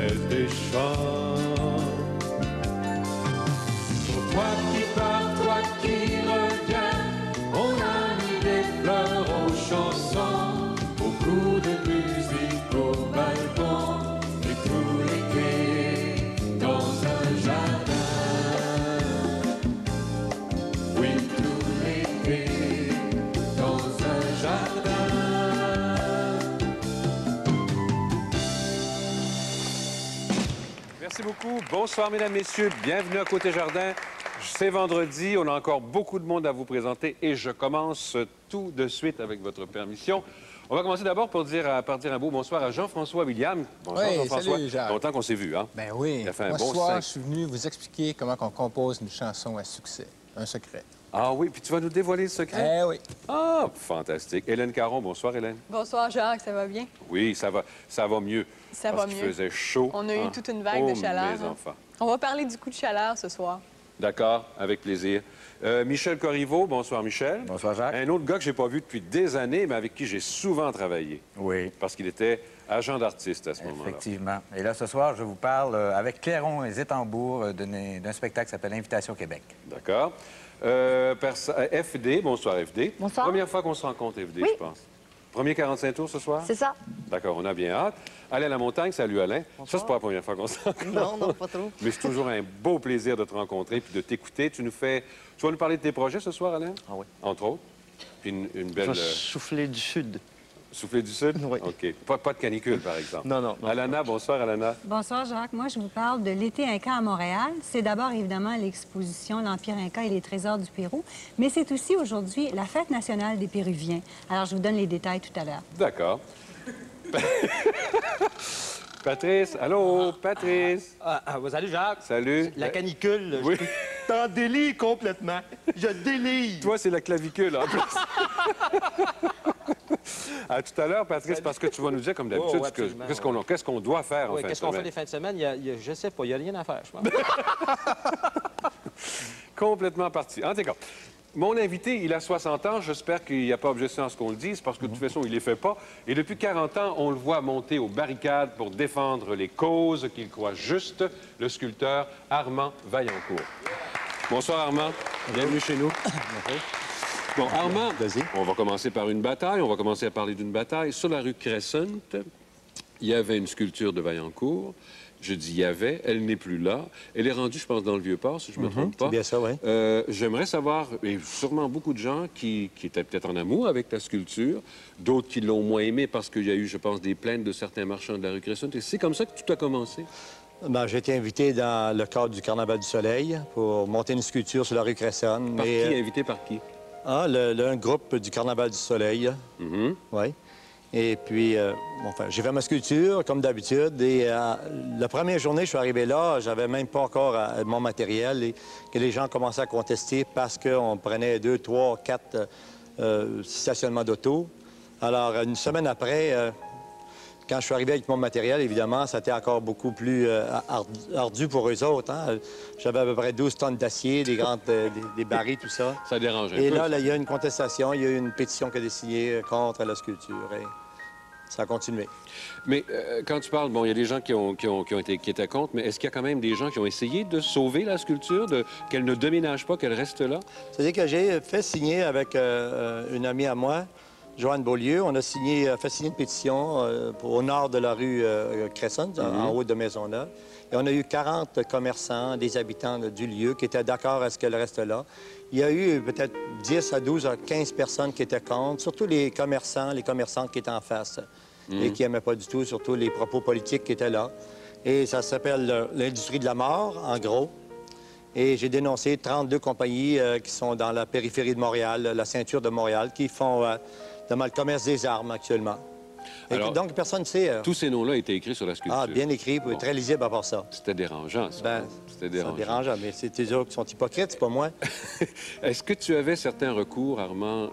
promesse des champs. Pour toi qui pars, toi qui reviens, on a mis des fleurs aux chansons, beaucoup de musique au balcon, et tout l'été dans un jardin. Oui, tout l'été dans un jardin. Merci beaucoup. Bonsoir, mesdames, messieurs. Bienvenue à Côté Jardin. C'est vendredi. On a encore beaucoup de monde à vous présenter et je commence tout de suite avec votre permission. On va commencer d'abord par dire un beau bonsoir à Jean-François William. Bonsoir, Oui, Jean-François. salut, Jacques. Longtemps qu'on s'est vu, hein? Ben oui. Il a fait un Moi, bon ce soir, 5. je suis venu vous expliquer comment on compose une chanson à succès. Un secret. Ah oui, puis tu vas nous dévoiler le secret? Eh oui. Ah, fantastique. Hélène Caron, bonsoir, Hélène. Bonsoir, Jacques, ça va bien? Oui, ça va mieux. Ça parce va qu'il mieux. faisait chaud. On a eu hein? toute une vague Oh, de chaleur. mes hein. enfants. On va parler du coup de chaleur ce soir. D'accord, avec plaisir. Michel Corriveau, bonsoir Michel. Bonsoir, Jacques. Un autre gars que j'ai pas vu depuis des années, mais avec qui j'ai souvent travaillé. Oui, Parce qu'il était agent d'artiste à ce moment-là. effectivement. Et là, ce soir, je vous parle avec Clairon et Zétambour d'un spectacle qui s'appelle Invitation Québec. D'accord. FD, bonsoir FD. Bonsoir. Première fois qu'on se rencontre, FD, Oui. je pense. Premier 45 tours ce soir? C'est ça. D'accord, on a bien hâte. Alain Lamontagne, salut Alain. Ça, c'est pas la première fois qu'on se rencontre. Non, pas trop. Mais c'est toujours un beau plaisir de te rencontrer puis de t'écouter. Tu vas nous parler de tes projets ce soir, Alain? Ah oui. Entre autres. Puis une belle... Souffler du Sud. Souffler du Sud? Oui. OK. Pas de canicule, par exemple. Non. Alana, bonsoir, Alana. Bonsoir, Jacques. Moi, je vous parle de l'été Inca à Montréal. C'est d'abord, évidemment, l'exposition L'Empire Inca et les trésors du Pérou, mais c'est aussi aujourd'hui la fête nationale des Péruviens. Alors, je vous donne les détails tout à l'heure. D'accord. Patrice, allô, Patrice. Salut, Jacques. Salut. La canicule, Oui. je suis en délire complètement. Je délire. Toi, c'est la clavicule, en plus. À tout à l'heure, Patrice, parce que tu vas nous dire, comme d'habitude, Oh, absolument, qu'est-ce qu'on doit faire en Oui, fin de qu'est-ce qu'on fait semaine. les fins de semaine? Je sais pas, il n'y a rien à faire, je pense. Complètement parti. En tout cas, mon invité, il a 60 ans. J'espère qu'il n'y a pas objection à ce qu'on le dise, parce que de toute façon, il ne les fait pas. Et depuis 40 ans, on le voit monter aux barricades pour défendre les causes qu'il croit justes, le sculpteur Armand Vaillancourt. Bonsoir, Armand. Bienvenue chez nous. Bon, Armand, on va commencer par une bataille. On va commencer à parler d'une bataille. Sur la rue Crescent, il y avait une sculpture de Vaillancourt. Je dis il y avait, elle n'est plus là. Elle est rendue, je pense, dans le Vieux-Port, si je ne me trompe pas. C'est bien ça, oui. J'aimerais savoir, et sûrement beaucoup de gens qui étaient peut-être en amour avec ta sculpture, d'autres qui l'ont moins aimée parce qu'il y a eu, je pense, des plaintes de certains marchands de la rue Crescent. Et c'est comme ça que tout a commencé? Ben, j'ai été invité dans le cadre du Carnaval du Soleil pour monter une sculpture sur la rue Crescent. Par qui? Invité par qui? Un groupe du Carnaval du Soleil. Oui. Et puis, j'ai fait ma sculpture, comme d'habitude. Et la première journée, je suis arrivé là, j'avais même pas encore mon matériel et que les gens commençaient à contester parce qu'on prenait 2, 3, 4 stationnements d'auto. Alors, une semaine après, quand je suis arrivé avec mon matériel, évidemment, c'était encore beaucoup plus ardu pour eux autres. Hein? J'avais à peu près 12 tonnes d'acier, des barils, tout ça. Ça dérange un Et peu. là, il y a une contestation, il y a eu une pétition qui a été signée contre la sculpture. Et ça a continué. Mais quand tu parles, bon, il y a des gens qui étaient contre, mais est-ce qu'il y a quand même des gens qui ont essayé de sauver la sculpture, qu'elle ne déménage pas, qu'elle reste là? C'est-à-dire que j'ai fait signer avec une amie à moi, Joanne Beaulieu, on a fait signer une pétition au nord de la rue Crescent, en haut de Maisonneuve. Et on a eu 40 commerçants, des habitants du lieu qui étaient d'accord à ce qu'elle reste là. Il y a eu peut-être 10 à 12 à 15 personnes qui étaient contre, surtout les commerçants, les commerçantes qui étaient en face et qui n'aimaient pas du tout, surtout les propos politiques qui étaient là. Et ça s'appelle l'industrie de la mort, en gros. Et j'ai dénoncé 32 compagnies qui sont dans la périphérie de Montréal, la ceinture de Montréal, qui font le commerce des armes actuellement. Alors, donc, personne ne sait. Tous ces noms-là étaient écrits sur la sculpture. Ah, bien écrit, Bon. très lisible à part ça. C'était dérangeant, ça. Ben, C'était c'est dérangeant, mais c'est eux autres qui sont hypocrites, c'est pas moi. Est-ce que tu avais certains recours, Armand,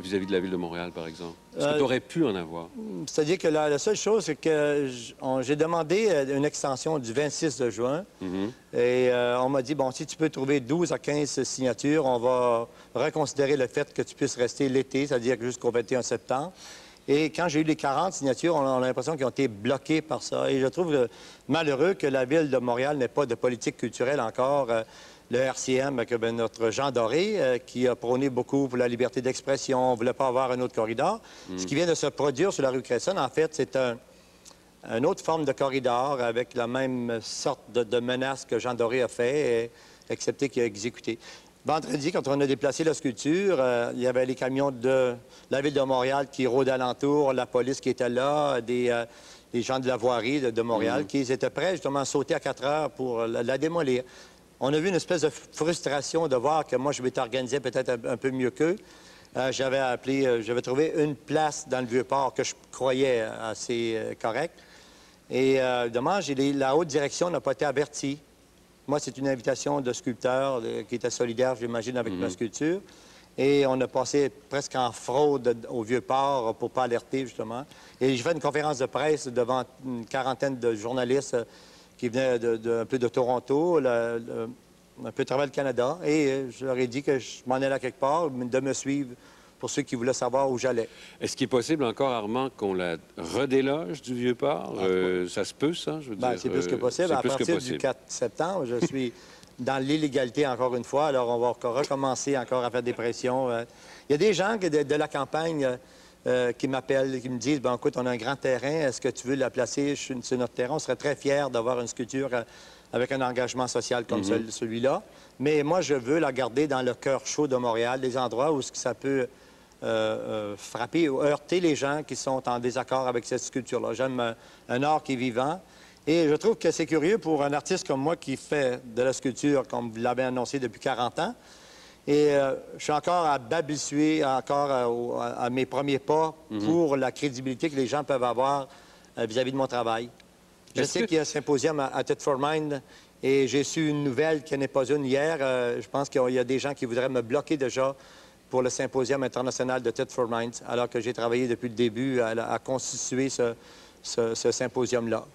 vis-à-vis de la Ville de Montréal, par exemple? Est-ce que tu aurais pu en avoir? C'est-à-dire que la seule chose, c'est que j'ai demandé une extension du 26 de juin. Et on m'a dit, bon, si tu peux trouver 12 à 15 signatures, on va reconsidérer le fait que tu puisses rester l'été, c'est-à-dire jusqu'au 21 septembre. Et quand j'ai eu les 40 signatures, on a l'impression qu'ils ont été bloqués par ça. Et je trouve malheureux que la Ville de Montréal n'ait pas de politique culturelle encore. Le RCM, avec notre Jean Doré, qui a prôné beaucoup pour la liberté d'expression, ne voulait pas avoir un autre corridor. Ce qui vient de se produire sur la rue Cresson, en fait, c'est une autre forme de corridor avec la même sorte de menace que Jean Doré a fait, excepté qu'il a exécuté. Vendredi, quand on a déplacé la sculpture, il y avait les camions de la Ville de Montréal qui rôdaient alentour, la police qui était là, des gens de la voirie de Montréal qui étaient prêts justement à sauter à 4 heures pour la démolir. On a vu une espèce de frustration de voir que moi, je m'étais organisé peut-être un peu mieux qu'eux. J'avais trouvé une place dans le Vieux-Port que je croyais assez correcte. Et dommage, la haute direction n'a pas été avertie. Moi, c'est une invitation de sculpteur qui était solidaire, j'imagine, avec ma sculpture. Et on a passé presque en fraude au Vieux-Port pour ne pas alerter, justement. Et j'ai fait une conférence de presse devant une quarantaine de journalistes qui venaient un peu de Toronto, un peu de travers le Canada. Et je leur ai dit que je m'en allais quelque part, de me suivre pour ceux qui voulaient savoir où j'allais. Est-ce qu'il est possible encore, Armand, qu'on la redéloge du Vieux-Port? Ça se peut, ça, je veux dire? C'est plus que possible. À partir du 4 septembre, je suis dans l'illégalité encore une fois. Alors, on va encore recommencer encore à faire des pressions. Il y a des gens de la campagne qui m'appellent, qui me disent, ben écoute, on a un grand terrain, est-ce que tu veux la placer sur notre terrain? On serait très fiers d'avoir une sculpture avec un engagement social comme celui-là. Mais moi, je veux la garder dans le cœur chaud de Montréal, des endroits où ça peut frapper ou heurter les gens qui sont en désaccord avec cette sculpture-là. J'aime un art qui est vivant. Et je trouve que c'est curieux pour un artiste comme moi qui fait de la sculpture, comme vous l'avez annoncé, depuis 40 ans. Et je suis encore à balbutier, encore à mes premiers pas pour la crédibilité que les gens peuvent avoir vis-à-vis de mon travail. Je sais qu'il y a un symposium à Thetford Mines et j'ai su une nouvelle qui n'est pas une hier. Je pense qu'il y a des gens qui voudraient me bloquer déjà pour le symposium international de Thetford Mines, alors que j'ai travaillé depuis le début à constituer ce symposium-là.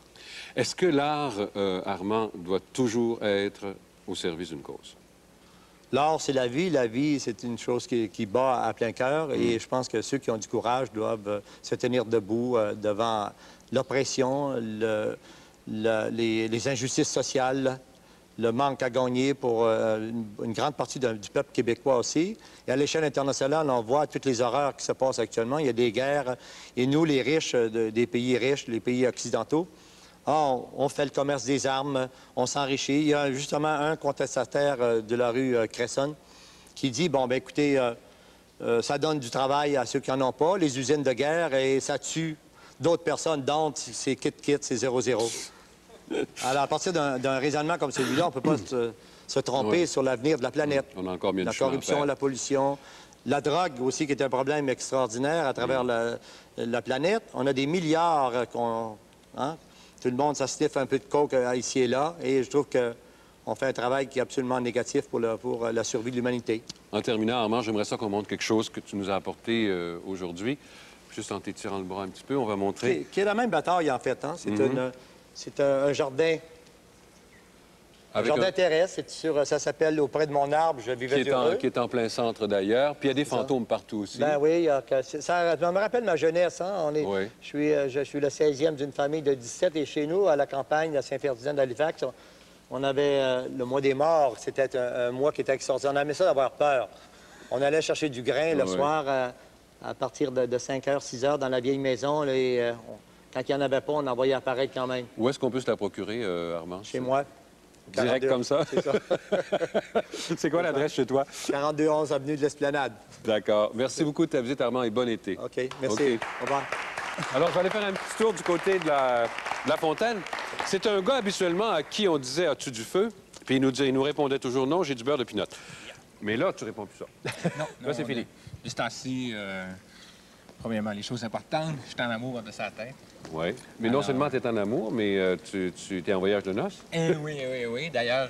Est-ce que l'art, Armand, doit toujours être au service d'une cause? L'art, c'est la vie. La vie, c'est une chose qui bat à plein cœur. Et je pense que ceux qui ont du courage doivent se tenir debout devant l'oppression, les injustices sociales, le manque à gagner pour une grande partie du peuple québécois aussi. Et à l'échelle internationale, on voit toutes les horreurs qui se passent actuellement. Il y a des guerres. Et nous, les riches des pays riches, les pays occidentaux, on fait le commerce des armes, on s'enrichit. Il y a justement un contestataire de la rue Cresson qui dit, bon, ben écoutez, ça donne du travail à ceux qui n'en ont pas, les usines de guerre, et ça tue d'autres personnes, dont c'est kit-kit, c'est 0-0. Alors, à partir d'un raisonnement comme celui-là, on ne peut pas se tromper sur l'avenir de la planète. On a encore bien la corruption, la pollution, la drogue aussi, qui est un problème extraordinaire à travers la planète. On a des milliards tout le monde s'assiffe un peu de coke ici et là, et je trouve qu'on fait un travail qui est absolument négatif pour la survie de l'humanité. En terminant, Armand, j'aimerais ça qu'on montre quelque chose que tu nous as apporté aujourd'hui. Juste en t'étirant le bras un petit peu, on va montrer... Qui est la même bataille, en fait. Hein? C'est un jardin. Un jardin terrestre, ça s'appelle Auprès de mon arbre, je vivais heureux. Qui est en plein centre, d'ailleurs. Puis il y a des fantômes partout aussi. Ben oui, ça me rappelle ma jeunesse. Hein? Je suis le 16e d'une famille de 17 et chez nous, à la campagne, à Saint-Ferdinand d'Halifax, on avait le mois des morts. C'était un mois qui était extraordinaire. On aimait ça d'avoir peur. On allait chercher du grain le soir à partir de 5 h, 6 h dans la vieille maison. Là, et, quand il n'y en avait pas, on envoyait apparaître quand même. Où est-ce qu'on peut se la procurer, Armand? Chez moi. Direct 42, comme ça? C'est ça. C'est quoi l'adresse chez toi? 4211 avenue de l'Esplanade. D'accord. Merci beaucoup de ta visite, Armand, et bon été. OK, merci. Okay. Au revoir. Alors, je vais aller faire un petit tour du côté de la fontaine. C'est un gars, habituellement, à qui on disait « As-tu du feu? » Puis il nous répondait toujours « Non, j'ai du beurre de pinot. » Mais là, tu réponds plus ça. Non. Là, c'est fini. De ce temps-ci, premièrement, les choses importantes, je suis en amour de sa tête. Oui. Mais alors... non seulement tu es en amour, mais tu es en voyage de noces. Oui. D'ailleurs,